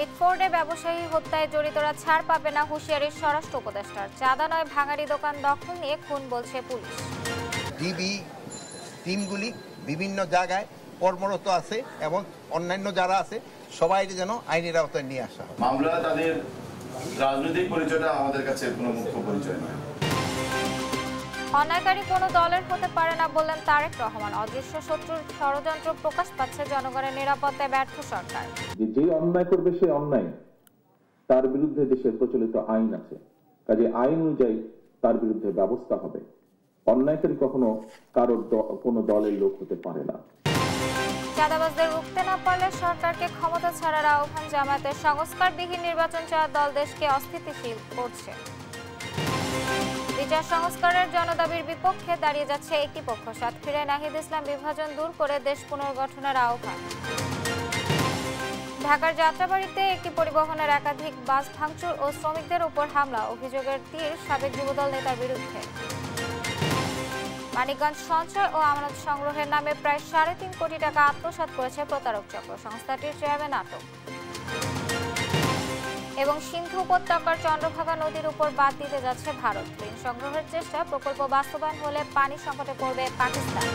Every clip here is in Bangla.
মিটফোর্ডে ব্যবসায়ী হত্যায় জড়িতরা ছাড় পাবে না হুঁশিয়ারি স্বরাষ্ট্র উপদেষ্টার। চাঁদা নয় ভাঙাড়ি দোকান দখল নিয়ে খুন বলছে পুলিশ। ডিবি টিমগুলি বিভিন্ন জায়গায় কর্মরত আছে এবং অন্যান্য যারা আছে সবাই যেন আইনের আওতায় নিয়ে আসা হয়। মামলা তাদের রাজনৈতিক পরিচয়টা আমাদের কাছে কোনো মুখ্য পরিচয় নয়। অন্যায়কারী কোনো দলের হতে পারে না বললেন তারেক রহমান। অদৃশ্য শত্রুর ষড়যন্ত্র প্রকাশ পাচ্ছে জনগণের নিরাপত্তায় ব্যর্থ সরকার। যে অন্যায় করবে সে অন্যায়, তার বিরুদ্ধে দেশের প্রচলিত আইন আছে, কাজে আইন অনুযায়ী তার বিরুদ্ধে ব্যবস্থা হবে। অন্যায়কারী কখনো কারোর কোনো দলের লোক হতে পারে না। চাঁদাবাজদের রুখতে না পারলে সরকারকে ক্ষমতা ছাড়ার আহ্বান জামায়াতের। সংস্কারবিহীন নির্বাচন চাওয়া দল দেশকে অস্থিতিশীল করছে। বিচার সংস্কারের জনদাবির বিপক্ষে দাঁড়িয়ে যাচ্ছে একটি পক্ষ। সাতক্ষীরায় নাহিদ ইসলাম বিভাজন দূর করে দেশ পুনর্গঠনের আহ্বান। ঢাকার যাত্রাবাড়িতে একটি পরিবহনের একাধিক বাস ভাঙচুর ও শ্রমিকদের উপর হামলা। অভিযোগের তীর সাবেক যুবদল নেতার বিরুদ্ধে। মানিকগঞ্জ সঞ্চয় ও আমানত সংগ্রহের নামে প্রায় ৩.৫ কোটি টাকা আত্মসাৎ করেছে প্রতারক চক্র। সংস্থাটির চেয়ারম্যান আটক। এবং সিন্ধু উপত্যকার চন্দ্রভাগা নদীর উপর বাঁধ দিতে যাচ্ছে ভারত। ঋণ সংগ্রহের চেষ্টা, প্রকল্প বাস্তবায়ন হলে পানি সংকটে পড়বে পাকিস্তান।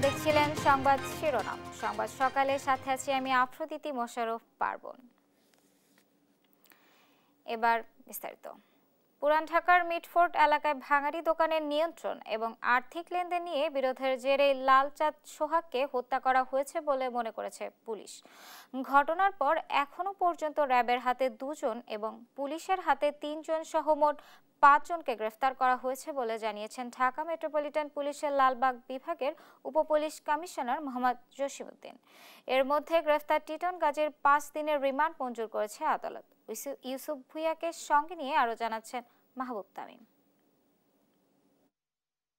দেখছিলেন সংবাদ শিরোনাম। সংবাদ সকালে সাথে আছি আমি আফ্রোদিতি মোশাররফ পার্বণ। এবার বিস্তারিত। পুরান ঢাকার মিটফোর্ড এলাকায় ভাঙাড়ি দোকানের নিয়ন্ত্রণ এবং আর্থিক লেনদেন নিয়ে বিরোধের জেরে লালচাঁদ সোহাগকে হত্যা করা হয়েছে বলে মনে করেছে পুলিশ। ঘটনার পর এখনো পর্যন্ত র্যাবের হাতে 2 জন এবং পুলিশের হাতে 3 জন সহ মোট 5 জনকে গ্রেফতার করা হয়েছে বলে জানিয়েছেন ঢাকা মেট্রোপলিটন পুলিশের লালবাগ বিভাগের উপপুলিশ কমিশনার মোহাম্মদ জসিমউদ্দিন। এর মধ্যে গ্রেফতার টিটন গাজীর 5 দিনের রিমান্ড মঞ্জুর করেছে আদালত। ইউসুফ ভুইয়াকে সঙ্গে নিয়ে আরো জানাচ্ছেন মাহবুব তামিম।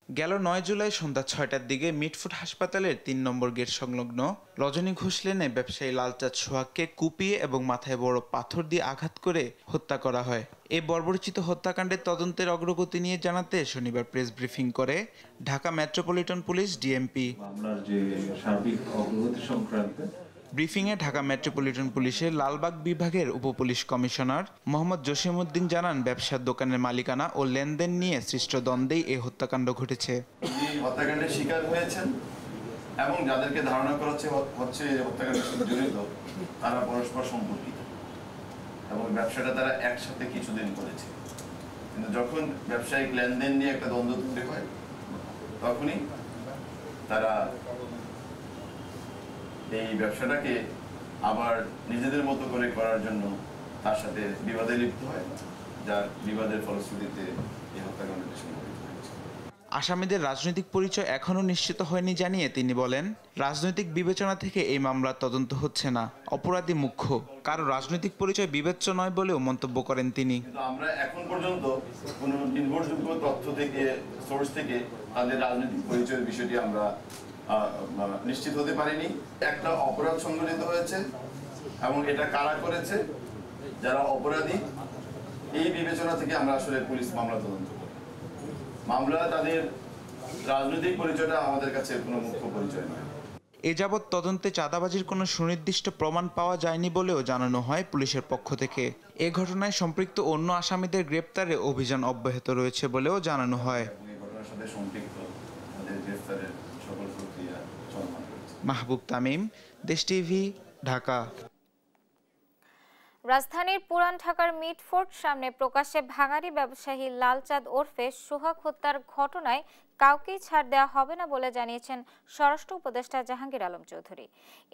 গেল 9 জুলাই সন্ধ্যা 6টার দিকে মিটফোর্ড হাসপাতালের 3 নম্বর গেট সংলগ্ন রজনী ঘোষ লেনে ব্যবসায়ী লালচাঁদ সোহাগকে কুপিয়ে এবং মাথায় বড় পাথর দিয়ে আঘাত করে হত্যা করা হয়। এই বর্বরচিত হত্যাকাণ্ডের তদন্তের অগ্রগতি নিয়ে জানাতে শনিবার প্রেস ব্রিফিং করে ঢাকা মেট্রোপলিটন পুলিশ ডিএমপি। মামলার যে সার্বিক অগ্রগতি সংক্রান্ত ব্রিফিংয়ে ঢাকা মেট্রোপলিটন পুলিশের লালবাগ বিভাগের উপপুলিশ কমিশনার মোহাম্মদ জসিমউদ্দিন জানান, ব্যবসার দোকানের মালিকানা ও লেনদেন নিয়ে সৃষ্ট দ্বন্দ্বেই এই হত্যাকাণ্ড ঘটেছে। হত্যাকাণ্ডের শিকার হয়েছেন এবং যাদেরকে ধারণা করা হচ্ছে হত্যাকাণ্ডের সাথে জড়িত তারা পরস্পর সম্পর্কিত এবং ব্যবসাটা তারা একসাথে কিছুদিন করেছে। কিন্তু যখন ব্যবসায়িক লেনদেন নিয়ে একটা দ্বন্দ্ব তৈরি হয় তখনই তারা এই ব্যবসাটাকে আবার নিজেদের মতো করে করার জন্য তার সাথে বিবাদে লিপ্ত হয়, যার বিবাদের ফলশ্রুতিতে এই হত্যাকাণ্ডটি সংঘটিত হয়েছে। আসামিদের রাজনৈতিক পরিচয় এখনও নিশ্চিত হয়নি জানিয়ে তিনি বলেন, রাজনৈতিক বিবেচনা থেকে এই মামলার তদন্ত হচ্ছে না, অপরাধী মুখ্য, কারো রাজনৈতিক পরিচয় বিবেচ্য নয় বলেও মন্তব্য করেন তিনি। আমরা এখন পর্যন্ত কোনো নির্ভরযোগ্য তথ্য থেকে সোর্স থেকে তাদের রাজনৈতিক পরিচয়ের বিষয়টি আমরা নিশ্চিত হতে পারিনি। একটা অপরাধ সংঘটিত হয়েছে এবং এটা কারা করেছে, যারা অপরাধী, এই বিবেচনা থেকে আমরা আসলে পুলিশ মামলা তদন্ত করি। মামলা তাদের রাজনৈতিক পরিচয়টা আমাদের কাছে কোনো মুখ্য পরিচয় নয়। এ যাবৎ তদন্তে চাঁদাবাজির কোনো সুনির্দিষ্ট প্রমাণ পাওয়া যায়নি বলেও জানানো হয় পুলিশের পক্ষ থেকে। এ ঘটনায় সম্পৃক্ত অন্য আসামিদের গ্রেপ্তারে অভিযান অব্যাহত রয়েছে বলেও জানানো হয়। মাহবুব তামিম, দেশ টিভি, ঢাকা। রাজধানীর পুরান ঢাকার মিটফোর্ড সামনে প্রকাশ্যে ভাঙাড়ি ব্যবসায়ী লালচাঁদ ওরফে সোহাগ হত্যার ঘটনায় কাউকেই ছাড় দেওয়া হবে না বলে জানিয়েছেন স্বরাষ্ট্র উপদেষ্টা জাহাঙ্গীর আলম চৌধুরী।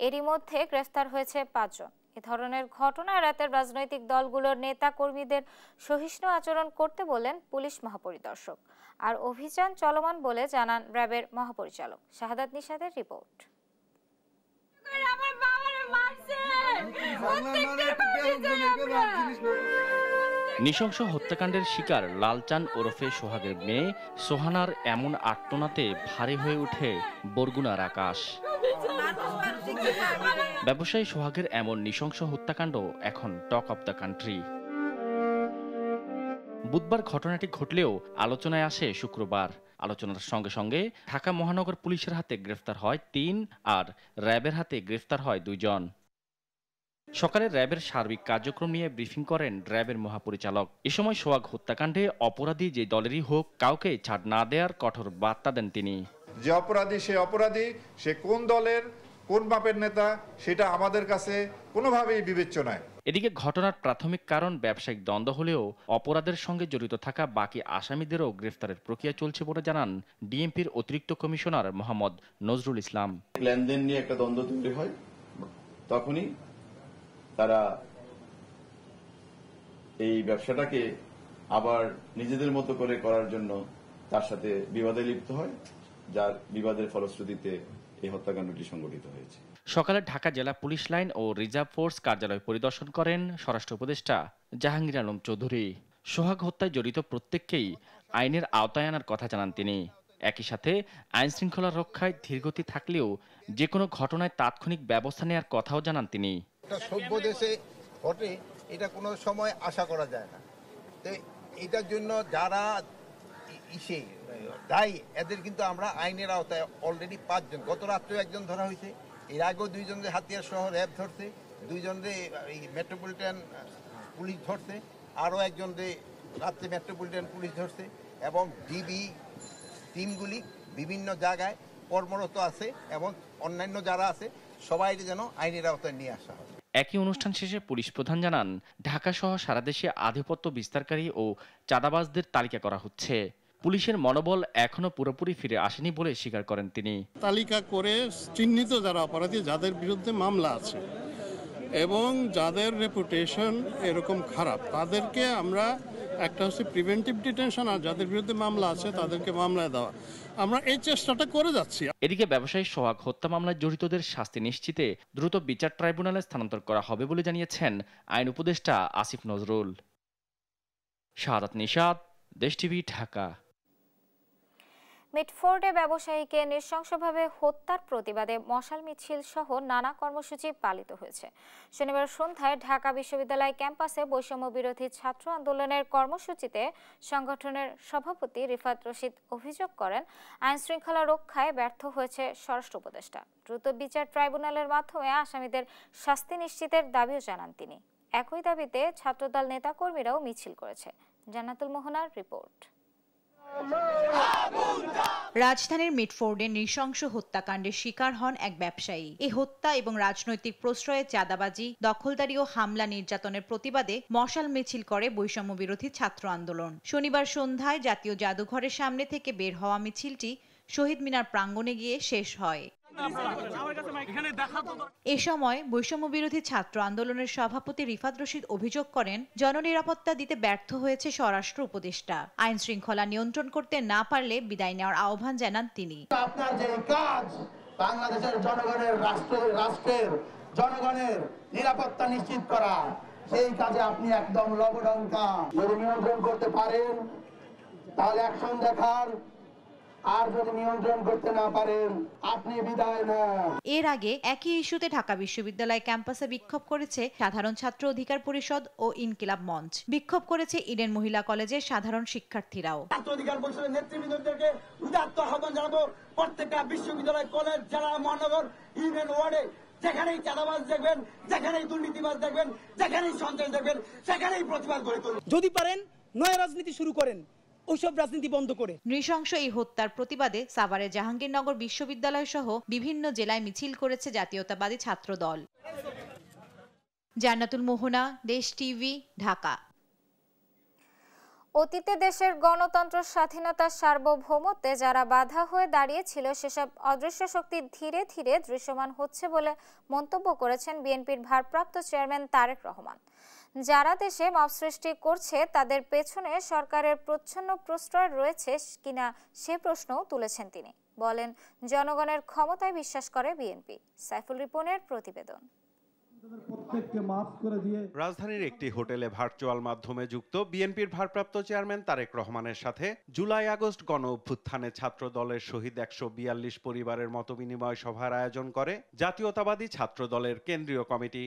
এরই মধ্যে গ্রেফতার হয়েছে 5 জন। এ ধরনের ঘটনা এড়াতে রাজনৈতিক দলগুলোর নেতা কর্মীদের সহিষ্ণু আচরণ করতে বলেন পুলিশ মহাপরিদর্শক। আর অভিযান চলমান বলে জানান র্যাবের মহাপরিচালক। শাহাদাত নিশাদের রিপোর্ট। নৃশংস হত্যাকাণ্ডের শিকার লালচাঁদ ওরফে সোহাগের মেয়ে সোহানার এমন আর্তনাদে ভারী হয়ে ওঠে বরগুনার আকাশ। ব্যবসায়ী সোহাগের এমন নৃশংস হত্যাকাণ্ড এখন টক অব দ্য কান্ট্রি। বুধবার ঘটনাটি ঘটলেও আলোচনায় আসে শুক্রবার। আলোচনার সঙ্গে সঙ্গে ঢাকা মহানগর পুলিশের হাতে গ্রেফতার হয় ৩ আর র্যাবের হাতে গ্রেফতার হয় ২ জন। সকালে র্যাবের সার্বিক কার্যক্রম নিয়ে ব্রিফিং করেন র্যাবের মহাপরিচালক। এ সময় সোহাগ হত্যাকাণ্ডে অপরাধী যে দলেরই হোক কাউকে ছাড় না দেওয়ার কঠোর বার্তা দেন তিনি। যে অপরাধী সে কোন দলের কোন বাপের নেতা সেটা আমাদের কাছে কোনোভাবেই বিবেচ্য নয়। এদিকে ঘটনার প্রাথমিক কারণ ব্যবসায়িক দ্বন্দ্ব হলেও অপরাধের সঙ্গে জড়িত থাকা বাকি আসামিদেরও গ্রেফতারের প্রক্রিয়া চলছে বলে জানান ডিএমপির অতিরিক্ত কমিশনার মোহাম্মদ নজরুল ইসলাম। লেনদেন নিয়ে একটা দ্বন্দ্ব তৈরি হয়, তখনই তারা এই ব্যবসাটাকে আবার নিজেদের মতো করে করার জন্য তার সাথে বিবাদে লিপ্ত হয়, যার বিবাদের ফলশ্রুতিতে এই হত্যাকাণ্ডটি সংঘটিত হয়েছে। সকালে ঢাকা জেলা পুলিশ লাইন ও রিজার্ভ ফোর্স কার্যালয় পরিদর্শন করেন স্বরাষ্ট্র উপদেষ্টা জাহাঙ্গীর আলম চৌধুরী। সোহাগ হত্যায় জড়িত প্রত্যেককেই আইনের আওতায় আনার কথা জানান তিনি। একই সাথে আইন শৃঙ্খলা রক্ষায় ধীরগতি থাকলেও যে কোনো ঘটনায় তাৎক্ষণিক ব্যবস্থা নেওয়ার কথাও জানান তিনি। একটা সভ্য দেশে ঘটে এটা কোনো সময় আশা করা যায় না। তো এটার জন্য যারা দায়ী এদের কিন্তু আমরা আইনের আওতায় অলরেডি 5 জন, গত রাত্রেও একজন ধরা হয়েছে, এর আগেও 2 জনকে হাতিয়ার সহ র্যাব ধরছে, 2 জনকে মেট্রোপলিটন পুলিশ ধরছে, আরও একজনকে রাত্রে মেট্রোপলিটন পুলিশ ধরছে, এবং ডিবি টিমগুলি বিভিন্ন জায়গায় কর্মরত আছে এবং অন্যান্য যারা আছে সবাই যেন আইনের আওতায় নিয়ে আসা হয়। একই অনুষ্ঠান শেষে পুলিশ প্রধান জানান ঢাকা সহ সারা দেশে আধিপত্য বিস্তারকারী ও চাঁদাবাজদের তালিকা করা হচ্ছে। পুলিশের মনোবল এখনো পুরোপুরি ফিরে আসেনি বলে স্বীকার করেন তিনি। তালিকা করে চিহ্নিত যারা অপরাধী, যাদের বিরুদ্ধে মামলা আছে এবং যাদের রেপুটেশন এরকম খারাপ, তাদেরকে আমরা একটা হচ্ছে প্রিভেন্টিভ ডিটেনশন, আর যাদের বিরুদ্ধে মামলা আছে তাদেরকে মামলায় দেওয়া, আমরা এই চেষ্টাটা করে যাচ্ছি। এদিকে ব্যবসায়ী সোহাগ হত্যা মামলায় জড়িতদের শাস্তি নিশ্চিতে দ্রুত বিচার ট্রাইব্যুনালে স্থানান্তর করা হবে বলে জানিয়েছেন আইন উপদেষ্টা আসিফ নজরুল। শাহাদাত নিশাত, দেশ টিভি, ঢাকা। মিটফোর্ডে ব্যবসায়ীকে নৃশংসভাবে হত্যার প্রতিবাদে মশাল মিছিল সহ নানা কর্মসূচি পালিত হয়েছে। শনিবার সন্ধ্যায় ঢাকা বিশ্ববিদ্যালয় ক্যাম্পাসে বৈষম্য বিরোধী ছাত্র আন্দোলনের কর্মসূচিতে সংগঠনের সভাপতি রিফাত রশিদ অভিযোগ করেন, আইন শৃঙ্খলা রক্ষায় ব্যর্থ হয়েছে স্বরাষ্ট্র উপদেষ্টা। দ্রুত বিচার ট্রাইব্যুনালের মাধ্যমে আসামিদের শাস্তি নিশ্চিতের দাবিও জানান তিনি। একই দাবিতে ছাত্রদল নেতাকর্মীরাও মিছিল করেছে। জান্নাতুল মোহনার রিপোর্ট। রাজধানীর মিটফোর্ডে নৃশংস হত্যাকাণ্ডের শিকার হন এক ব্যবসায়ী। এই হত্যা এবং রাজনৈতিক প্রশ্রয়ে চাঁদাবাজি, দখলদারি ও হামলা নির্যাতনের প্রতিবাদে মশাল মিছিল করে বৈষম্য বিরোধী ছাত্র আন্দোলন। শনিবার সন্ধ্যায় জাতীয় জাদুঘরের সামনে থেকে বের হওয়া মিছিলটি শহীদ মিনার প্রাঙ্গণে গিয়ে শেষ হয়। এ সময় বৈষম্য বিরোধী ছাত্র আন্দোলনের সভাপতি রিফাত রশিদ অভিযোগ করেন, জননিরাপত্তা দিতে ব্যর্থ হয়েছে স্বরাষ্ট্র উপদেষ্টা। আইন শৃঙ্খলা নিয়ন্ত্রণ করতে না পারলে বিদায় নেওয়ার আহ্বান জানান তিনি। আপনার যে কাজ বাংলাদেশের জনগণের রাষ্ট্রের জনগণের নিরাপত্তা নিশ্চিত করা, সেই কাজে আপনি একদম লবডঙ্কা। যদি নিয়ন্ত্রণ করতে পারেন তাহলে অ্যাকশন দেখান, আর যদি নিয়ন্ত্রণ করতে না পারেন আপনি বিদায় নেন। এর আগে একই ইস্যুতে ঢাকা বিশ্ববিদ্যালয় ক্যাম্পাসে বিক্ষোভ করেছে সাধারণ ছাত্র অধিকার পরিষদ ও ইনকিলাব মঞ্চ। বিক্ষোভ করেছে ইডেন মহিলা কলেজের সাধারণ শিক্ষার্থীরাও। ছাত্র অধিকার পরিষদের নেতৃবৃন্দদেরকে উদাত্ত আহ্বান জানাবো, প্রত্যেকটা বিশ্ববিদ্যালয়, কলেজ, জেলা, মহানগর, ইউনিয়ন ওয়ার্ডে যেখানেই চাঁদাবাজ দেখবেন, যেখানেই দুর্নীতিবাজ দেখবেন, যেখানেই সন্ত্রাস দেখবেন, সেখানেই প্রতিবাদ করে তুলুন। যদি পারেন নয়া রাজনীতি শুরু করেন, ওইসব রাজনীতি বন্ধ করে। নৃশংস এই হত্যার প্রতিবাদে সাভারের জাহাঙ্গীরনগর বিশ্ববিদ্যালয় সহ বিভিন্ন জেলায় মিছিল করেছে জাতীয়তাবাদী ছাত্র দল। জান্নাতুল মোহনা, দেশ টিভি, ঢাকা। অতীতে দেশের গণতন্ত্র, স্বাধীনতা, সার্বভৌমত্বে যারা বাধা হয়ে দাঁড়িয়েছিল সেসব অদৃশ্য শক্তি ধীরে ধীরে দৃশ্যমান হচ্ছে বলে মন্তব্য করেছেন বিএনপির ভারপ্রাপ্ত চেয়ারম্যান তারেক রহমান। যারা দেশে মব সৃষ্টি করছে তাদের পেছনে সরকারের প্রচ্ছন্ন প্রশ্রয় রয়েছে কিনা সে প্রশ্নও তুলেছেন তিনি। বলেন, জনগণের ক্ষমতায় বিশ্বাস করে বিএনপি। সাইফুল রিপনের প্রতিবেদন। রাজধানীর একটি হোটেলে ভার্চুয়াল মাধ্যমে যুক্ত বিএনপির ভারপ্রাপ্ত চেয়ারম্যান তারেক রহমানের সাথে জুলাই আগস্ট গণ অভ্যুত্থানে ছাত্র দলের শহীদ 142 পরিবারের মতবিনিময় সভার আয়োজন করে জাতীয়তাবাদী ছাত্র দলের কেন্দ্রীয় কমিটি।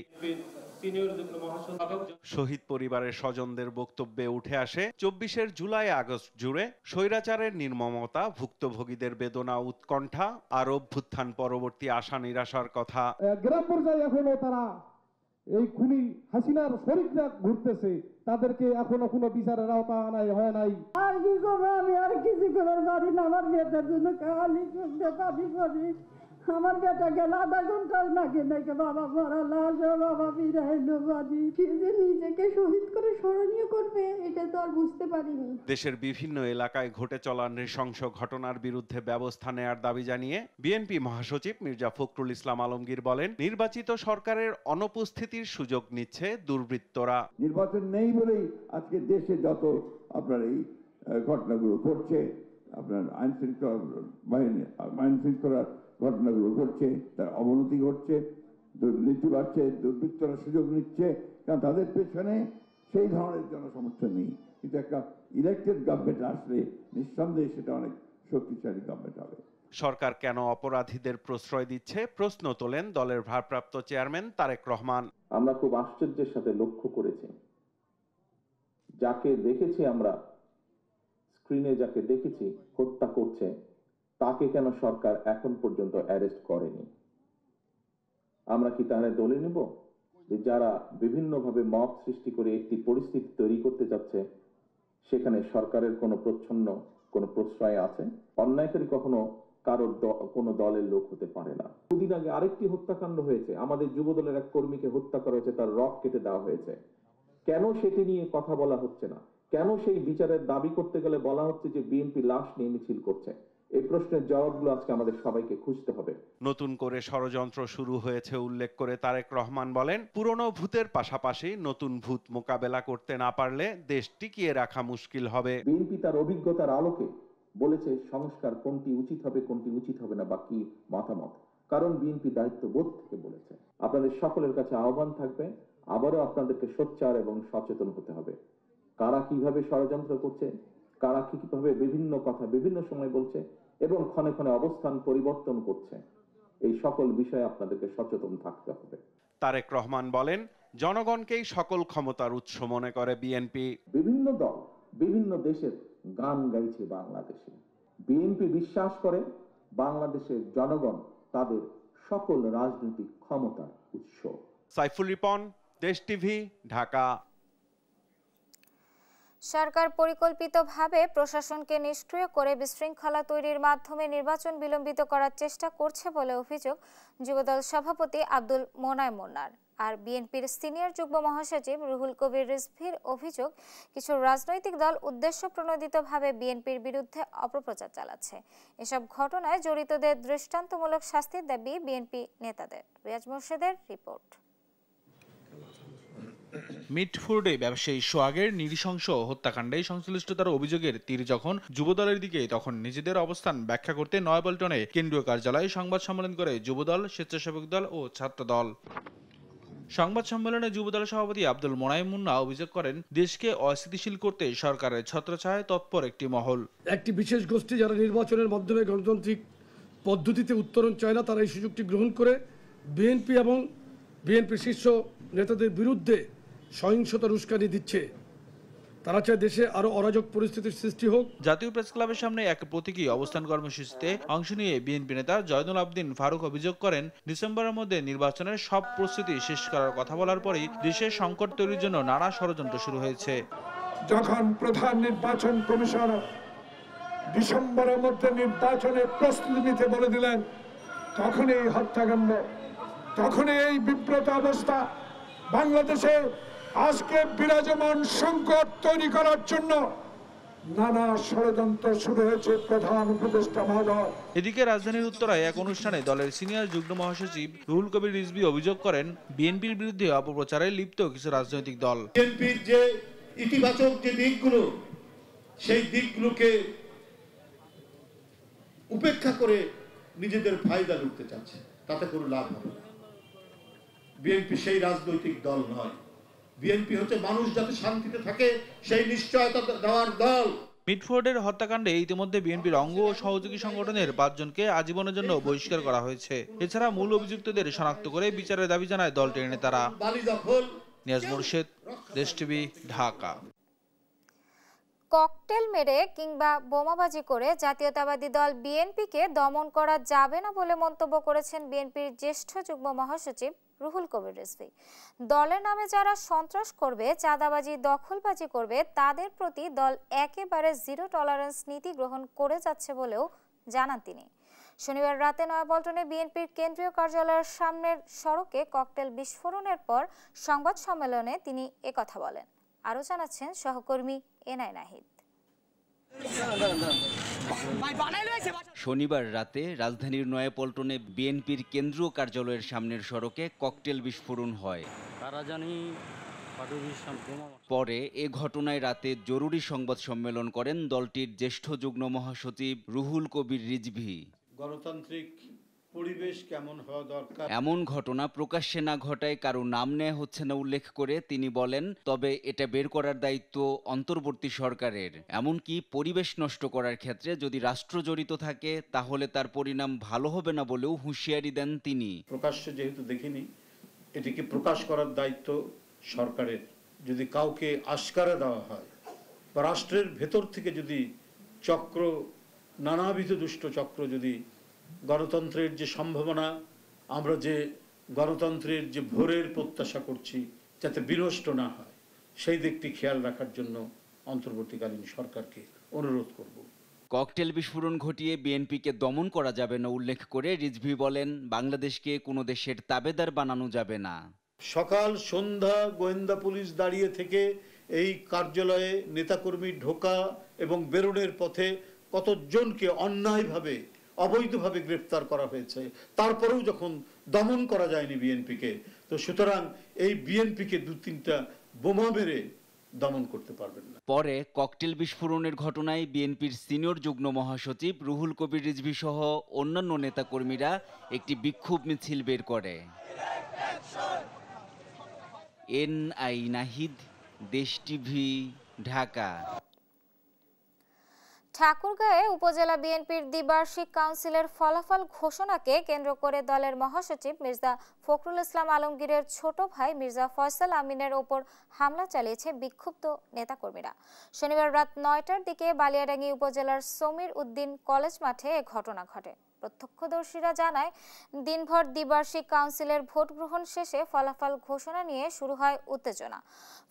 শহীদ পরিবারের স্বজনদের বক্তব্যে উঠে আসে 24 জুলাই আগস্ট জুড়ে স্বৈরাচারের নির্মমতা, ভুক্তভোগীদের বেদনা, উৎকণ্ঠা আর অভ্যুত্থান পরবর্তী আশা নিরাশার কথা। গ্রাম পর্যায়ে এখনো তারা এই খুনি হাসিনার শরীররা ঘুরতেছে, তাদেরকে এখনো কোনো বিচারের আওতা আনাই হয় নাই। আর কি করবো, আমি আর কিছু করার পারি না। আমার বেটার জন্য কালি করতে পারি করি। আমার বেটা গেল আধা ঘন্টার নাকি নাকি বাবা মরা লাশ, বাবা বিরাইলো বাড়ি। সে যে নিজেকে শহীদ করে স্মরণীয় করবে এটা তো আর বুঝতে পারিনি। দেশের বিভিন্ন এলাকায় ঘটে চলা নৃশংস ঘটনার বিরুদ্ধে ব্যবস্থা নেয়ার দাবি জানিয়ে বিএনপি মহাসচিব মির্জা ফখরুল ইসলাম আলমগীর বলেন, নির্বাচিত সরকারের অনুপস্থিতির সুযোগ নিচ্ছে দুর্বৃত্তরা। নির্বাচন নেই বলেই আজকে দেশে যত আপনার এই ঘটনাগুলো ঘটছে, আপনার আইন শৃঙ্খলার ঘটনাগুলো ঘটছে, তার অবনতি ঘটছে, দুর্নীতি বাড়ছে, দুর্বৃত্তরা সুযোগ নিচ্ছে, কারণ তাদের পেছনে সেই ধরনের জনসমর্থন নেই। কিন্তু একটা ইলেক্টেড গভর্নমেন্ট আসলে নিঃসন্দেহে সেটা অনেক শক্তিশালী গভর্নমেন্ট হবে। সরকার কেন অপরাধীদের প্রশ্রয় দিচ্ছে প্রশ্ন তোলেন দলের ভারপ্রাপ্ত চেয়ারম্যান তারেক রহমান। আমরা খুব আশ্চর্যের সাথে লক্ষ্য করেছি, যাকে দেখেছি আমরা স্ক্রিনে, যাকে দেখেছি হত্যা করছে, তাকে কেন সরকার এখন পর্যন্ত অ্যারেস্ট করেনি? আমরা কি তাহলে দলে নেব যে যারা বিভিন্নভাবে মব সৃষ্টি করে একটি পরিস্থিতি তৈরি করতে যাচ্ছে, সেখানে সরকারের কোনো প্রশ্রয় আছে? অন্যায়কারী কখনো কারোর কোনো দলের লোক হতে পারে না। দুদিন আগে আরেকটি হত্যাকাণ্ড হয়েছে, আমাদের যুবদলের এক কর্মীকে হত্যা করা হয়েছে, তার রক কেটে দেওয়া হয়েছে। কেন সেটি নিয়ে কথা বলা হচ্ছে না? কেন সেই বিচারের দাবি করতে গেলে বলা হচ্ছে যে বিএনপি লাশ নিয়ে মিছিল করছে? এই প্রশ্নের জবাবগুলো আজকে আমাদের সবাইকে খুঁজতে হবে। নতুন করে ষড়যন্ত্র শুরু হয়েছে উল্লেখ করে তারেক রহমান বলেন, পুরনো ভূতের পাশাপাশি নতুন ভূত মোকাবেলা করতে না পারলে দেশ টিকিয়ে রাখা মুশকিল হবে। বিএনপি তার অভিজ্ঞতার আলোকে বলেছে সংস্কার কোনটি উচিত হবে, কোনটি উচিত হবে না, বা কি মতামত। কারণ বিএনপি দায়িত্ববোধ থেকে বলেছে। আপনাদের সকলের কাছে আহ্বান থাকবে, আবারও আপনাদেরকে সোচ্চার এবং সচেতন হতে হবে। কারা কিভাবে ষড়যন্ত্র করছে, কারা কিভাবে বিভিন্ন কথা বিভিন্ন সময় বলছে এবং ক্ষণে ক্ষণে অবস্থান পরিবর্তন করছে, এই সকল বিষয়ে আপনাদেরকে সচেতন থাকতে হবে। তারেক রহমান বলেন, জনগণকেই সকল ক্ষমতার উৎস মনে করে বিএনপি। বিভিন্ন দল বিভিন্ন দেশের গান গাইছে বাংলাদেশে। বিএনপি বিশ্বাস করে বাংলাদেশের জনগণ তাদের সকল রাজনৈতিক ক্ষমতার উৎস। সাইফুল রিপন, দেশ টিভি, ঢাকা। সরকার পরিকল্পিতভাবে প্রশাসনকে নিষ্ক্রিয় করে বিশৃঙ্খলা তৈরির মাধ্যমে নির্বাচন বিলম্বিত করার চেষ্টা করছে বলে অভিযোগ যুবদল সভাপতি আব্দুল মোনায়েম মুন্নার। আর বিএনপির সিনিয়র যুগ্ম মহাসচিব রুহুল কবির রিজভীর অভিযোগ, কিছু রাজনৈতিক দল উদ্দেশ্যপ্রণোদিতভাবে বিএনপির বিরুদ্ধে অপপ্রচার চালাচ্ছে। এসব ঘটনায় জড়িতদের দৃষ্টান্তমূলক শাস্তির দাবি বিএনপি নেতাদের। রিয়াজ মোর্শেদের রিপোর্ট। মিটফোর্ডে ব্যবসায়ী সোহাগের নৃশংস হত্যাকাণ্ডে সংশ্লিষ্টতার অভিযোগের তীর যখন যুবদলের দিকে, তখন নিজেদের অবস্থান ব্যাখ্যা করতে নয়াপল্টনে কেন্দ্রীয় কার্যালয়ে সংবাদ সম্মেলন করে যুবদল, স্বেচ্ছাসেবক দল ও ছাত্রদল। সংবাদ সম্মেলনে যুবদল সভাপতি আব্দুল মোনায়েম মুন্না অভিযোগ করেন, দেশকে অস্থিতিশীল করতে সরকারের ছত্রছায়ায় তৎপর একটি মহল, একটি বিশেষ গোষ্ঠী যারা নির্বাচনের মাধ্যমে গণতান্ত্রিক পদ্ধতিতে উত্তরণ চায় না, তারা এই সুযোগটি গ্রহণ করে বিএনপি এবং বিএনপির শীর্ষ নেতাদের বিরুদ্ধে সহিংসতার উস্কানি দিচ্ছে। তারা চায় দেশে আরো অরাজক পরিস্থিতির সৃষ্টি হোক। জাতীয় প্রেস ক্লাবের সামনে এক প্রতীকী অবস্থান কর্মসূচিতে অংশ নিয়ে বিএনপি নেতা জয়নুল আবদিন ফারুক অভিযোগ করেন, ডিসেম্বরের মধ্যে নির্বাচনের সব প্রস্তুতি শেষ করার কথা বলার পরই দেশে সংকট তৈরির জন্য নানা ষড়যন্ত্র শুরু হয়েছে। যখন প্রধান নির্বাচন কমিশনার ডিসেম্বরের মধ্যে নির্বাচনের প্রস্তুতি নিতে বলে দিলেন, তখনই এই হত্যাকাণ্ড, তখনই এই বিব্রত অবস্থা। বাংলাদেশে আজকে বিরাজমান সংকট তৈরি করার জন্য নানা ষড়যন্ত্র শুরু হয়েছে প্রধান উপদেষ্টা মহোদয়। এদিকে রাজধানীর উত্তরায় এক অনুষ্ঠানে দলের সিনিয়র যুগ্ম মহাসচিব রুহুল কবির রিজভী অভিযোগ করেন, বিএনপির বিরুদ্ধে অপপ্রচারে লিপ্ত কিছু রাজনৈতিক দল বিএনপির যে ইতিবাচক যে দিকগুলো, সেই দিকগুলোকে উপেক্ষা করে নিজেদের ফায়দা লুটতে চাচ্ছে, তাতে কোনো লাভ হবে না। বিএনপি সেই রাজনৈতিক দল নয়। বিএনপি হচ্ছে মানুষ যাতে শান্তিতে থাকে সেই নিশ্চয়তা দেওয়ার দল। মিটফোর্ডের হত্যাকাণ্ডে ইতিমধ্যে বিএনপির অঙ্গ ও সহযোগী সংগঠনের 5 জনকে আজীবনের জন্য বহিষ্কার করা হয়েছে। এছাড়া মূল অভিযুক্তদের শনাক্ত করে বিচারের দাবি জানায় দলটির নেতারা। নিয়াজ মুর্শেদ, দেশ টিভি, ঢাকা। ককটেল মেরে কিংবা বোমাবাজি করে জাতীয়তাবাদী দল বিএনপিকে দমন করা যাবে না বলে মন্তব্য করেছেন বিএনপির জ্যেষ্ঠ যুগ্ম মহাসচিব রুহুল কবির রিজভী। দলের নামে যারা সন্ত্রাস করবে, চাঁদাবাজি, দখলবাজি করবে, তাদের প্রতি দল একেবারে জিরো টলারেন্স নীতি গ্রহণ করে যাচ্ছে বলেও জানান তিনি। শনিবার রাতে নয়াপল্টনে বিএনপির কেন্দ্রীয় কার্যালয়ের সামনের সড়কে ককটেল বিস্ফোরণের পর সংবাদ সম্মেলনে তিনি একথা বলেন। আরও জানাচ্ছেন সহকর্মী এনআই নাহিদ। শনিবার রাতে রাজধানীর নয়াপল্টনে বিএনপির কেন্দ্রীয় কার্যালয়ের সামনের সড়কে ককটেল বিস্ফোরণ হয়। পরে এ ঘটনায় রাতে জরুরি সংবাদ সম্মেলন করেন দলটির জ্যেষ্ঠ যুগ্ম মহাসচিব রুহুল কবির রিজভী। গণতান্ত্রিক পরিবেশ কেমন হওয়া দরকার, এমন ঘটনা প্রকাশ্যে না ঘটায় কারো নাম নেওয়া হচ্ছে না উল্লেখ করে তিনি বলেন, তবে এটা বের করার দায়িত্ব অন্তর্বর্তী সরকারের। এমনকি পরিবেশ নষ্ট করার ক্ষেত্রে যদি রাষ্ট্র জড়িত থাকে তাহলে তার পরিণাম ভালো হবে না বলেও হুঁশিয়ারি দেন তিনি। প্রকাশ্যে যেহেতু দেখিনি, এটিকে প্রকাশ করার দায়িত্ব সরকারের। যদি কাউকে আশকারা দেওয়া হয় বা রাষ্ট্রের ভেতর থেকে যদি চক্র, নানাবিধ দুষ্ট চক্র যদি গণতন্ত্রের যে সম্ভাবনা, আমরা যে গণতন্ত্রের যে ভোরের প্রত্যাশা করছি যাতে বিনষ্ট না হয়, সেই দিকটি খেয়াল রাখার জন্য অন্তর্বর্তীকালীন সরকারকে অনুরোধ করব। ককটেল বিস্ফোরণ ঘটিয়ে বিএনপিকে দমন করা যাবে না উল্লেখ করে রিজভী বলেন, বাংলাদেশকে কোনো দেশের তাবেদার বানানো যাবে না। সকাল সন্ধ্যা গোয়েন্দা পুলিশ দাঁড়িয়ে থেকে এই কার্যালয়ে নেতাকর্মী ঢোকা এবং বেরোনোর পথে কতজনকে অন্যায়ভাবে, অবৈধভাবে গ্রেফতার করা হয়েছে, তারপরেও যখন দমন করা যায়নি বিএনপিকে, তো সুতরাং এই বিএনপিকে 2-3টা বোমা মেরে দমন করতে পারবেন না। পরে ককটেল বিস্ফোরণের ঘটনায় বিএনপির সিনিয়র যুগ্ম মহাসচিব রুহুল কবির রিজভী সহ অন্যান্য নেতাকর্মীরা একটি বিক্ষোভ মিছিল বের করে। এনআই নাহিদ, দেশ টিভি, ঢাকা। ঠাকুরগাঁয়ে উপজেলা বিএনপির দ্বিবার্ষিক কাউন্সিলের ফলাফল ঘোষণাকে কেন্দ্র করে দলের মহাসচিব মির্জা ফখরুল ইসলাম আলমগীরের ছোট ভাই মির্জা ফয়সাল আমিনের ওপর হামলা চালিয়েছে বিক্ষুব্ধ নেতাকর্মীরা। শনিবার রাত 9টার দিকে বালিয়াডাঙ্গি উপজেলার সমীর উদ্দিন কলেজ মাঠে এ ঘটনা ঘটে। প্রত্যক্ষদর্শীরা জানায়, দিনভর দ্বিবার্ষিক কাউন্সিলের ভোট গ্রহণ শেষে ফলাফল ঘোষণা নিয়ে শুরু হয় উত্তেজনা।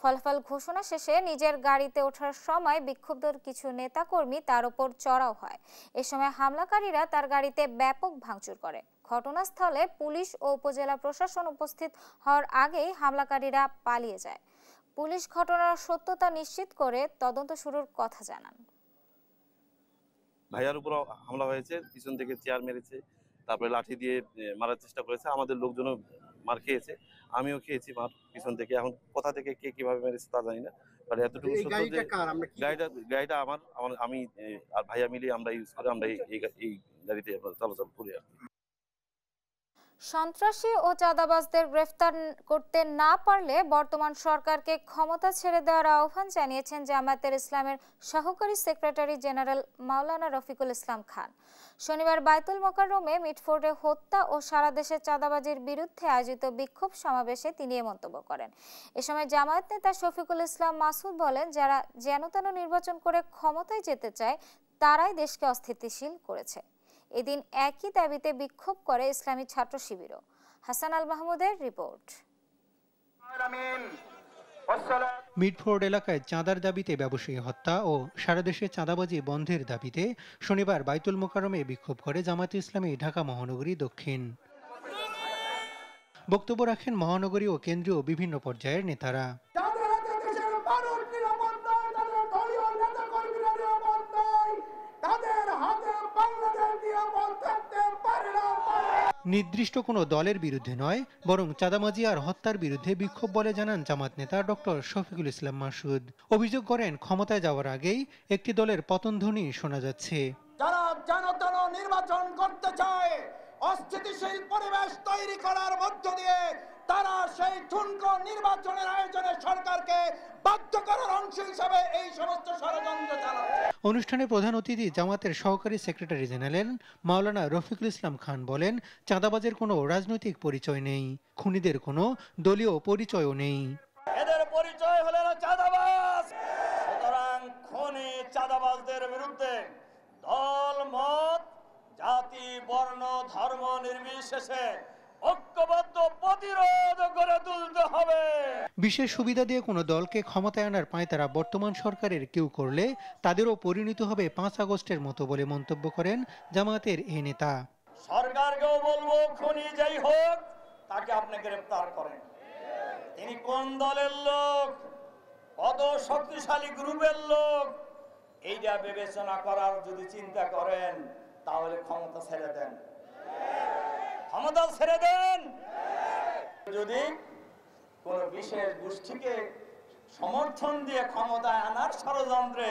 ফলাফল ঘোষণা শেষে নিজের গাড়িতে ওঠার সময় বিক্ষুব্ধ কিছু নেতাকর্মী তার উপর চড়াও হয়। এ সময় হামলাকারীরা তার গাড়িতে ব্যাপক ভাঙচুর করে। ঘটনাস্থলে পুলিশ ও উপজেলা প্রশাসন উপস্থিত হওয়ার আগেই হামলাকারীরা পালিয়ে যায়। পুলিশ ঘটনার সত্যতা নিশ্চিত করে তদন্ত শুরুর কথা জানান। ভাইয়ার উপর হামলা হয়েছে, পিছন থেকে চেয়ার মেরেছে, তারপরে লাঠি দিয়ে মারার চেষ্টা করেছে। আমাদের লোকজনও মার খেয়েছে, আমিও খেয়েছি মার পিছন থেকে। এখন কোথা থেকে কে কিভাবে মেরেছে তা জানি না, বাট এতটুকু সত্য যে গাড়িটা আমি আর ভাইয়া মিলে আমরা ইউজ করে আমরা এই গাড়িতে চলাচল করি। সন্ত্রাসী ও চাঁদাবাজদের গ্রেফতার করতে না পারলে বর্তমান সরকারকে ক্ষমতা ছেড়ে দেওয়ার আহ্বান জানিয়েছেন জামায়াতের ইসলামের সহকারী সেক্রেটারি জেনারেল মাওলানা রফিকুল ইসলাম খান। শনিবার বায়তুল মোকাররমে মিটফোর্ডে হত্যা ও সারা দেশে চাঁদাবাজির বিরুদ্ধে আয়োজিত বিক্ষোভ সমাবেশে তিনি এ মন্তব্য করেন। এ সময় জামায়াত নেতা শফিকুল ইসলাম মাসুদ বলেন, যারা যেন-তেন নির্বাচন করে ক্ষমতায় যেতে চায় তারাই দেশকে অস্থিতিশীল করেছে। এদিন একই দাবিতে বিক্ষোভ করে ইসলামী ছাত্র শিবিরও। হাসান আল মাহমুদের রিপোর্ট। মিটফোর্ড এলাকায় চাঁদার দাবিতে ব্যবসায়ী হত্যা ও সারা দেশে চাঁদাবাজি বন্ধের দাবিতে শনিবার বায়তুল মোকাররমে বিক্ষোভ করে জামায়াতে ইসলামী ঢাকা মহানগরী দক্ষিণ। বক্তব্য রাখেন মহানগরী ও কেন্দ্রীয় বিভিন্ন পর্যায়ের নেতারা। নির্দিষ্ট কোনো দলের বিরুদ্ধে নয়, বরং চাঁদাবাজি আর হত্যার বিরুদ্ধে বিক্ষোভ বলে জানান জামাত নেতা ডক্টর শফিকুল ইসলাম মাসুদ। অভিযোগ করেন, ক্ষমতায় যাওয়ার আগেই একটি দলের পতনধ্বনি শোনা যাচ্ছে। যারা যেন-তেন নির্বাচন করতে চায়, অস্থিতিশীল পরিবেশ তৈরি করার মধ্য দিয়ে তারা সেই ঠুনকো নির্বাচনের আয়োজনে সরকারকে বাধ্য করার অংশ হিসাবে এই সমস্ত ষড়যন্ত্র চালাচ্ছে। অনুষ্ঠানে প্রধান অতিথি জামাতের সহকারী সেক্রেটারি জেনারেল মাওলানা রফিকুল ইসলাম খান বলেন, চাঁদাবাজের কোনো রাজনৈতিক পরিচয় নেই, খুনিদের কোনো দলীয় পরিচয়ও নেই। এদের পরিচয় হলো চাঁদাবাজ। সুতরাং খুনি চাঁদাবাজদের বিরুদ্ধে দল মত জাতি বর্ণ ধর্ম নির্বিশেষে ঐক্যবদ্ধ প্রতিরোধ গড়ে তুলতে হবে। বিশেষ সুবিধা দিয়ে কোনো দলকে ক্ষমতায় আনার পাঁয়তারা বর্তমান সরকারের কেউ করলে তাদেরও পরিণত হবে 5 আগস্টের মতো বলে মন্তব্য করেন জামায়াতের এই নেতা। সরকারকেও বলবো, খুনি যেই হোক তাকে আপনি গ্রেফতার করেন। তিনি কোন দলের লোক, কত শক্তিশালী গ্রুপের লোক, এইটা বিবেচনা করার যদি চিন্তা করেন তাহলে ক্ষমতা ছেড়ে দেন, ক্ষমতা ছেড়ে দেন। যদি কোন বিশেষ গোষ্ঠীকে সমর্থন দিয়ে ক্ষমতায় আনার ষড়যন্ত্রে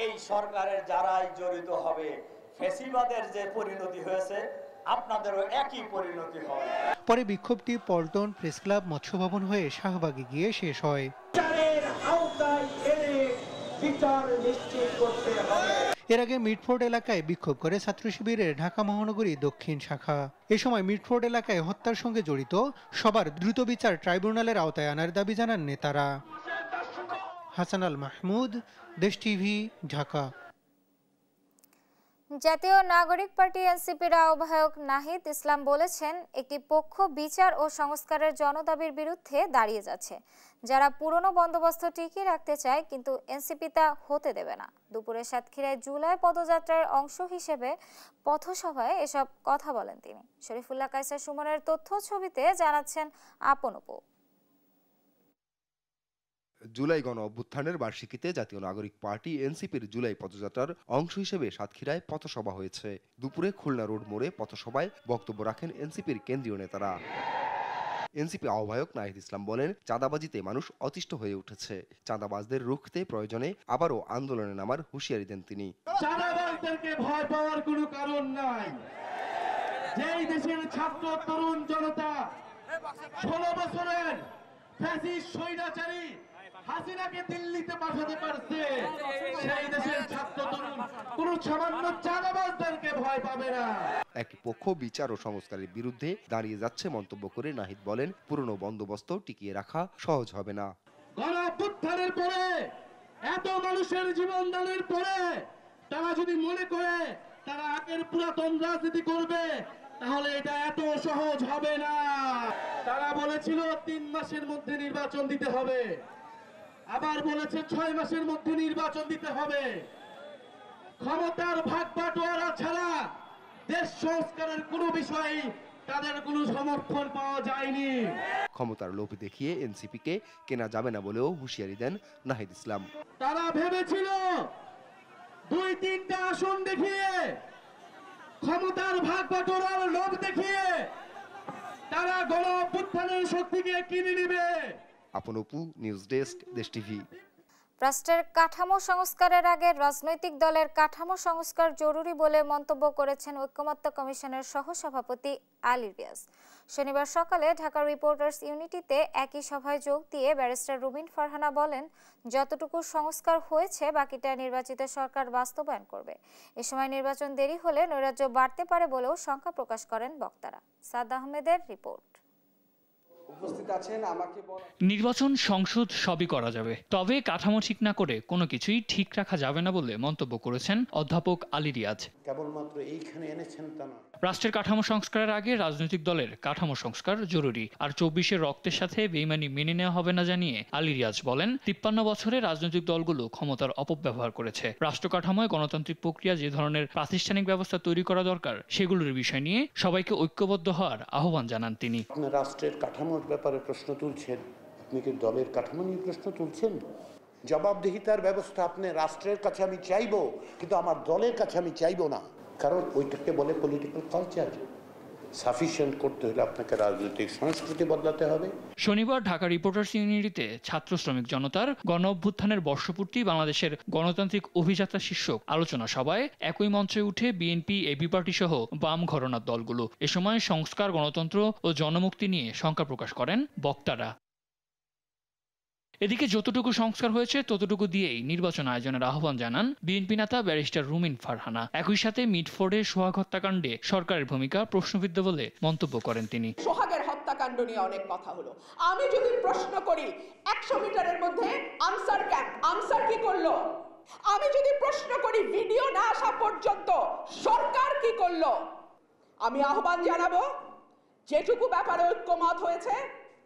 এই সরকারের যারাই জড়িত হবে, ফ্যাসিবাদের যে পরিণতি হয়েছে আপনাদেরও একই পরিণতি হবে। পরে বিক্ষোভটি পল্টন প্রেস ক্লাব মৎস্য ভবন হয়ে শাহবাগে গিয়ে শেষ হয়। এর আগে মিটফোর্ড এলাকায় বিক্ষোভ করে ছাত্র শিবিরের ঢাকা মহানগরী দক্ষিণ শাখা। এ সময় মিটফোর্ড এলাকায় হত্যার সঙ্গে জড়িত সবার দ্রুত বিচার ট্রাইব্যুনালের আওতায় আনার দাবি জানান নেতারা। হাসান আল মাহমুদ, দেশ টিভি, ঢাকা। জাতীয় নাগরিক পার্টি এনসিপির আহ্বায়ক নাহিদ ইসলাম বলেছেন, একটি পক্ষ বিচার ও সংস্কারের জনদাবির বিরুদ্ধে দাঁড়িয়ে যাচ্ছে, যারা পুরনো বন্দোবস্ত টিকিয়ে রাখতে চায়, কিন্তু এনসিপি তা হতে দেবে না। দুপুরে সাতক্ষীরায় জুলাই পদযাত্রার অংশ হিসেবে পথসভায় এসব কথা বলেন তিনি। শরীফুল্লাহ কায়সার সুমনের তথ্য ছবিতে জানাচ্ছেন আপন অপু। জুলাই গণ অভ্যুত্থানের বার্ষিকীতে জাতীয় নাগরিক পার্টি এনসিপির জুলাই পদযাত্রার অংশ হিসেবে সাতক্ষীরায় পথসভা হয়েছে। দুপুরে খুলনা রোড মোড়ে পথসভায় বক্তব্য রাখেন এনসিপির কেন্দ্রীয় নেতারা। এনসিপি আহ্বায়ক নাহিদ ইসলাম বলেন, চাঁদাবাজিতে মানুষ অতিষ্ঠ হয়ে উঠেছে, চাঁদাবাজদের রুখতে প্রয়োজনে আবারও আন্দোলনে নামার হুঁশিয়ারি দেন তিনি। চাঁদাবাজদেরকে ভয় পাওয়ার কোনো কারণ নাই। যেই দেশের ছাত্র তরুণ জনতা 16 বছরের ফ্যাসিস্ট স্বৈরাচারী হাসিনাকে দিল্লিতে পাঠাতে পারছে, সেই দেশের ছাত্র তরুণ কোন সামান্য চাঁদাবাজদেরকে ভয় পাবে না। একই পক্ষ বিচার ও সংস্কারের বিরুদ্ধে দাঁড়িয়ে যাচ্ছে মন্তব্য করে নাহিদ বলেন, পুরনো বন্দোবস্ত টিকিয়ে রাখা সহজ হবে না। গণঅভ্যুত্থানের পরে এত মানুষের জীবন দানের পরে তারা যদি মনে করে তারা আগের পুরাতন রাজনীতি করবে, তাহলে এটা এত সহজ হবে না। তারা বলেছিল 3 মাসের মধ্যে নির্বাচন দিতে হবে, আবার বলেছে 6 মাসের মধ্যে নির্বাচন দিতে হবে। ক্ষমতার ভাগ বাটোয়ারা ছাড়া দেশ সংস্কারের কোনো বিষয়ে তাদের কোনো সমর্থন পাওয়া যায়নি। ক্ষমতার লোভ দেখিয়ে এনসিপিকে কেনা যাবে না বলেও হুঁশিয়ারি দেন নাহিদ ইসলাম। তারা ভেবেছিল 2-3টা আসন দেখিয়ে, ক্ষমতার ভাগ বাটোয়ারার লোভ দেখিয়ে তারা গণঅভ্যুত্থানের শক্তিকে কিনে নেবে। আপন অপু, নিউজ ডেস্ক, দেশ টিভি। রাষ্ট্রের কাঠামো সংস্কারের আগে রাজনৈতিক দলের কাঠামো সংস্কার জরুরি বলে মন্তব্য করেছেন ঐক্যমত্য কমিশনের সহসভাপতি আলী রিয়াজ। শনিবার সকালে ঢাকা রিপোর্টার্স ইউনিটিতে একই সভায় যোগ দিয়ে ব্যারিস্টার রুবিন ফারহানা বলেন, যতটুকু সংস্কার হয়েছে বাকিটা নির্বাচিত সরকার বাস্তবায়ন করবে। এ সময় নির্বাচন দেরি হলে নৈরাজ্য বাড়তে পারে বলেও শঙ্কা প্রকাশ করেন বক্তারা। সাদ আহমেদের রিপোর্ট। নির্বাচন, সংসদ সবই করা যাবে, তবে কাঠামো ঠিক না করে কোনো কিছুই ঠিক রাখা যাবে না বলে মন্তব্য করেছেন অধ্যাপক আলী রিয়াজ। কেবলমাত্র এইখানে এনেছেন তা না। রাষ্ট্রের কাঠামো সংস্কারের আগে রাজনৈতিক দলের কাঠামো সংস্কার জরুরি, আর 24-এর রক্তের সাথে বেইমানি মেনে নেওয়া হবে না জানিয়ে আলী রিয়াজ বলেন, 53 বছরে রাজনৈতিক দলগুলো ক্ষমতার অপব্যবহার করেছে। রাষ্ট্র কাঠামোয় গণতান্ত্রিক প্রক্রিয়া যে ধরনের প্রাতিষ্ঠানিক ব্যবস্থা তৈরি করা দরকার, সেগুলোর বিষয় নিয়ে সবাইকে ঐক্যবদ্ধ হওয়ার আহ্বান জানান তিনি। আপনি রাষ্ট্রের কাঠামোর ব্যাপারে প্রশ্ন তুলছেন, আপনি কি দলের কাঠামো নিয়ে প্রশ্ন তুলছেন? জবাবদিহিতার ব্যবস্থা আপনি রাষ্ট্রের কাছে আমি চাইবো, কিন্তু আমার দলের কাছে আমি চাইবো না, কারণ ওইটাকে বলে পলিটিক্যাল কালচার। সাফিসিয়েন্ট করতে হলে আপনাকে রাজনৈতিক সংস্কৃতি বদলাতে হবে। শনিবার ঢাকা রিপোর্টার্স ইউনিটিতে ছাত্র শ্রমিক জনতার গণ অভ্যুত্থানের বর্ষপূর্তি বাংলাদেশের গণতান্ত্রিক অভিযাত্রা শীর্ষক আলোচনা সভায় একই মঞ্চে উঠে বিএনপি, এবি পার্টি সহ বাম ঘরানার দলগুলো। এ সময় সংস্কার, গণতন্ত্র ও জনমুক্তি নিয়ে শঙ্কা প্রকাশ করেন বক্তারা। এদিকে যতটুকু সংস্কার হয়েছে ততটুকু দিয়েই নির্বাচন আয়োজনের আহ্বান জানান বিএনপি নেতা ব্যারিস্টার রুমিন ফারহানা। একই সাথে মিটফোর্ডে সোহাগ হত্যাকাণ্ডে সরকারের ভূমিকা প্রশ্নবিদ্ধ বলে মন্তব্য করেন তিনি। সোহাগের হত্যাকাণ্ড নিয়ে অনেক কথা হলো। আমি যদি প্রশ্ন করি 100 মিটারের মধ্যে আনসার ক্যাম্প, আনসার কি করলো? আমি যদি প্রশ্ন করি ভিডিও না আসা পর্যন্ত সরকার কি করলো? আমি আহ্বান জানাবো, যেটুকু ব্যাপারে ঐক্যমত হয়েছে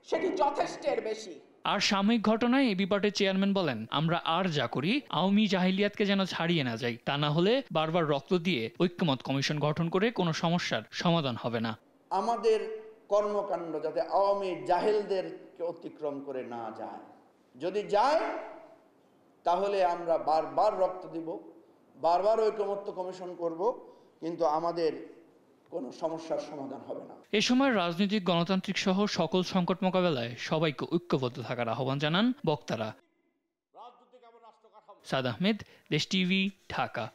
সেটি যথেষ্টের বেশি। আর সাময়িক ঘটনায় এবি পার্টির চেয়ারম্যান বলেন, আমরা আর যা করি আওয়ামী জাহিলিয়াতকে যেন ছাড়িয়ে না যাই, তা না হলে বারবার রক্ত দিয়ে ঐক্যমত কমিশন গঠন করে কোনো সমস্যার সমাধান হবে না। আমাদের কর্মকাণ্ড যাতে আওয়ামী জাহেলদেরকে অতিক্রম করে না যায়, যদি যায় তাহলে আমরা বারবার রক্ত দিব, বারবার ঐক্যমত্য কমিশন করব, কিন্তু আমাদের কোনো সমস্যার সমাধান হবে না। এ সময় রাজনৈতিক, গণতান্ত্রিক সহ সকল সংকট মোকাবেলায় সবাইকে ঐক্যবদ্ধ থাকার আহ্বান জানান বক্তারা। সাদ আহমেদ, দেশ টিভি, ঢাকা।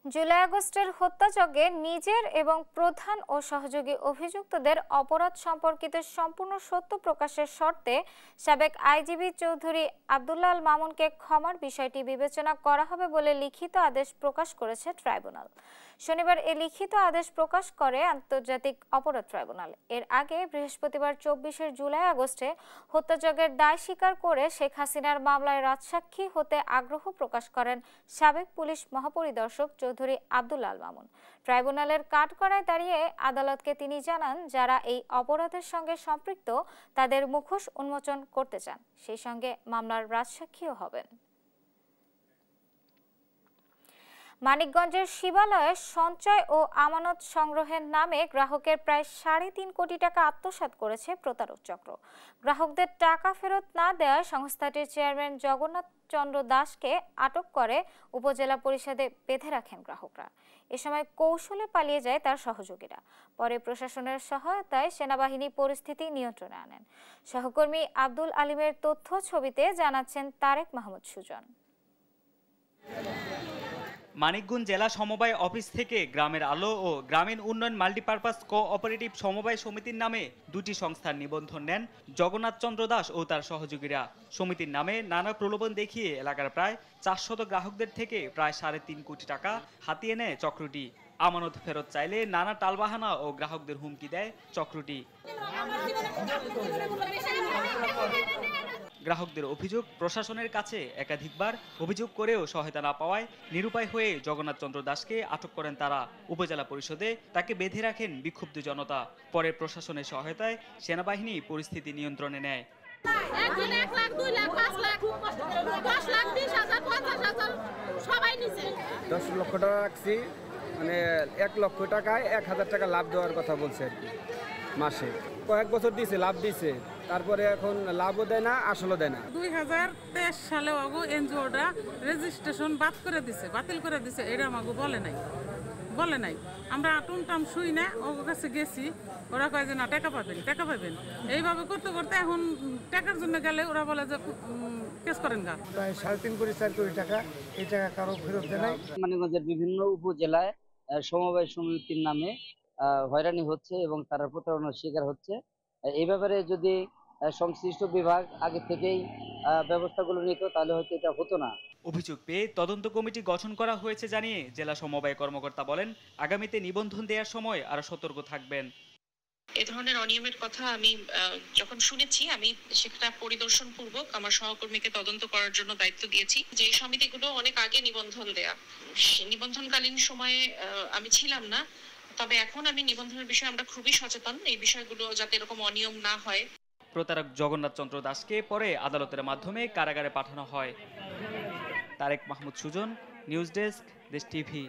জুলাই আগস্টের হত্যাযজ্ঞে নিজের এবং প্রধান ও সহযোগী অভিযুক্তদের অপরাধ সম্পর্কিত সম্পূর্ণ সত্য প্রকাশের শর্তে সাবেক আইজিবি চৌধুরী আব্দুল্লাহ আল মামুনকে ক্ষমার বিষয়টি বিবেচনা করা হবে বলে লিখিত আদেশ প্রকাশ করেছে ট্রাইব্যুনাল। শনিবার এই লিখিত আদেশ প্রকাশ করে আন্তর্জাতিক অপরাধ ট্রাইব্যুনাল। এর আগে বৃহস্পতিবার 24 জুলাই আগস্টে হত্যাযজ্ঞের দায় স্বীকার করে শেখ হাসিনার মামলায় রাজসাক্ষী হতে আগ্রহ প্রকাশ করেন সাবেক পুলিশ মহাপরিদর্শক চৌধুরী আব্দুল্লাহ আল মামুন। ট্রাইব্যুনালের কাঠগড়ায় দাঁড়িয়ে আদালতকে তিনি জানান, যারা এই অপরাধের সঙ্গে সম্পৃক্ত তাদের মুখোশ উন্মোচন করতে চান, সেই সঙ্গে মামলার রাজসাক্ষীও হবেন। মানিকগঞ্জের শিবালয়ে সঞ্চয় ও আমানত সংগ্রহের নামে গ্রাহকের প্রায় 3.5 কোটি টাকা আত্মসাৎ করেছে প্রতারক চক্র। গ্রাহকদের টাকা ফেরত না দেওয়ায় সংস্থাটির চেয়ারম্যান জগন্নাথ চন্দ্র দাসকে আটক করে উপজেলা পরিষদে বেঁধে রাখেন গ্রাহকরা। এ সময় কৌশলে পালিয়ে যায় তার সহযোগীরা। পরে প্রশাসনের সহায়তায় সেনাবাহিনী পরিস্থিতি নিয়ন্ত্রণে আনেন। সহকর্মী আব্দুল আলিমের তথ্য ছবিতে জানাচ্ছেন তারেক মাহমুদ সুজন। মানিকগঞ্জ জেলা সমবায় অফিস থেকে গ্রামের আলো ও গ্রামীণ উন্নয়ন মাল্টিপারপাস কোঅপারেটিভ সমবায় সমিতির নামে দুটি সংস্থার নিবন্ধন নেন জগন্নাথ চন্দ্র দাস ও তার সহযোগীরা। সমিতির নামে নানা প্রলোভন দেখিয়ে এলাকার প্রায় 400 গ্রাহকদের থেকে প্রায় 3.5 কোটি টাকা হাতিয়ে নেয় চক্রটি। আমানত ফেরত চাইলে নানা টালবাহানা ও গ্রাহকদের হুমকি দেয় চক্রটি। গ্রাহকদের অভিযোগ, প্রশাসনের কাছে একাধিকবার অভিযোগ করেও সহায়তা না পাওয়ায় নিরুপায় হয়ে জগন্নাথ চন্দ্র দাসকে আটক করেন তারা। উপজেলা পরিষদে তাকে বেঁধে রাখেন বিক্ষুব্ধ জনতা। পরে প্রশাসনের সহায়তায় সেনাবাহিনী পরিস্থিতি নিয়ন্ত্রণে নেয়। 1 লাখ, 2 লাখ, 5 লাখ, 10 লাখ, 20,000, 50,000 সবাই নিছে। 10 লক্ষ টাকা রাখছি, মানে 1 লক্ষ টাকায় 1,000 টাকা লাভ দেওয়ার কথা বলছে আর কি মাসে। কয়েক বছর দিয়েছে, লাভ দিয়েছে, তারপরে এখন লাভও দেয় না, আসলও দেয় না। 2023 সালে ওগো এনজিওটা রেজিস্ট্রেশন বাতিল করে দিছে, এটা আমাকে বলে নাই। আমরা টুনটাম শুই না, ওর কাছে গেছি, ওরা কয় যে না টাকা পাবেন। এইভাবে করতে করতে এখন টাকার জন্য গেলে ওরা বলে যে কেস করেন গা। প্রায় 3.5 কোটি 4 কোটি টাকা, এই টাকা কারো ফেরত দেয় নাই। মানিকগঞ্জের বিভিন্ন উপজেলায় সমবায় সমিতির নামে হয়রানি হচ্ছে এবং তারা প্রতারণার শিকার হচ্ছে। এই ব্যাপারে যদি সংশ্লিষ্ট বিভাগ আগে থেকেই ব্যবস্থাগুলো নিত তাহলে হয়তো এটা হতো না। অভিযোগ পেয়ে তদন্ত কমিটি গঠন করা হয়েছে জানিয়ে জেলা সমবায় কর্মকর্তা বলেন, আগামীতে নিবন্ধন দেওয়ার সময় আরো সতর্ক থাকবেন। এ ধরনের অনিয়মের কথা আমি যখন শুনেছি, আমি সেটা পরিদর্শন পূর্বক আমার সহকর্মীকে তদন্ত করার জন্য দায়িত্ব দিয়েছি। যে সমিতিগুলো অনেক আগে নিবন্ধনকালীন সময়ে আমি ছিলাম না, তবে এখন আমি নিবন্ধনের বিষয়ে আমরা খুবই সচেতন, এই বিষয়গুলো যাতে এরকম অনিয়ম না হয়। প্রতারক জগন্নাথ চন্দ্র দাসকে পরে আদালতের মাধ্যমে কারাগারে পাঠানো হয়। তারেক মাহমুদ সুজন, নিউজ ডেস্ক, দেশ টিভি।